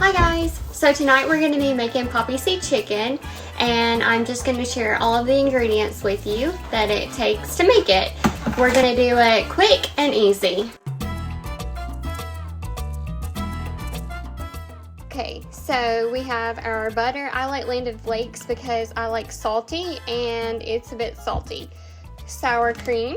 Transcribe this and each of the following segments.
Hi guys! So tonight we're going to be making poppy seed chicken, and I'm just going to share all of the ingredients with you that it takes to make it. We're going to do it quick and easy. Okay, so we have our butter. I like Landed Flakes because I like salty and it's a bit salty. Sour cream.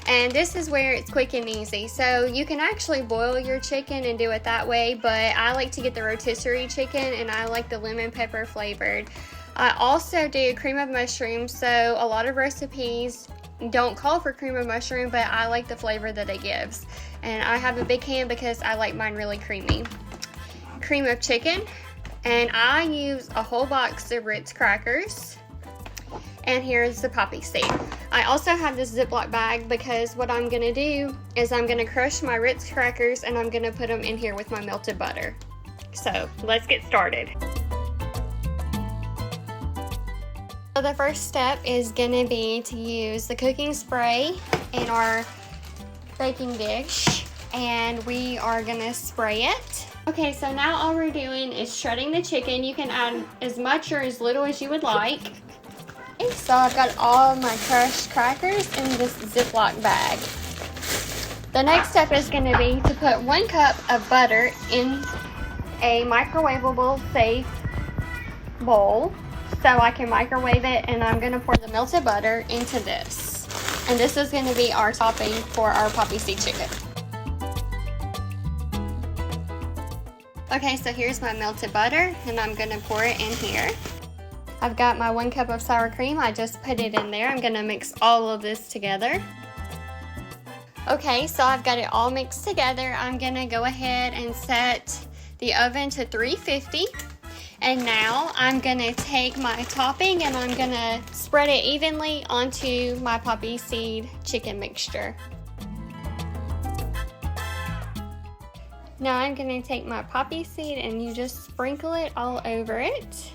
And this is where it's quick and easy. So you can actually boil your chicken and do it that way, but I like to get the rotisserie chicken and I like the lemon pepper flavored. I also do cream of mushroom, so a lot of recipes don't call for cream of mushroom, but I like the flavor that it gives. And I have a big can because I like mine really creamy. Cream of chicken, and I use a whole box of Ritz crackers. And here's the poppy seed. I also have this Ziploc bag because what I'm gonna do is I'm gonna crush my Ritz crackers and I'm gonna put them in here with my melted butter. So let's get started. So the first step is gonna be to use the cooking spray in our baking dish, and we are gonna spray it. Okay, so now all we're doing is shredding the chicken. You can add as much or as little as you would like. So I've got all my crushed crackers in this Ziploc bag. The next step is going to be to put 1 cup of butter in a microwavable safe bowl so I can microwave it, and I'm going to pour the melted butter into this. And this is going to be our topping for our poppy seed chicken. Okay, so here's my melted butter and I'm going to pour it in here. I've got my 1 cup of sour cream. I just put it in there. I'm gonna mix all of this together. Okay, so I've got it all mixed together. I'm gonna go ahead and set the oven to 350. And now I'm gonna take my topping and I'm gonna spread it evenly onto my poppy seed chicken mixture. Now I'm gonna take my poppy seed and you just sprinkle it all over it.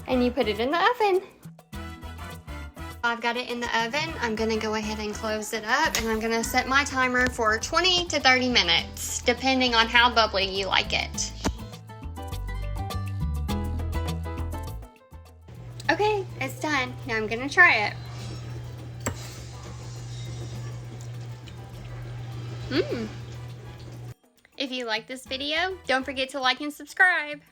And you put it in the oven. I've got it in the oven. I'm gonna go ahead and close it up, and I'm gonna set my timer for 20 to 30 minutes, depending on how bubbly you like it. Okay, it's done. Now I'm gonna try it. If you like this video, don't forget to like and subscribe.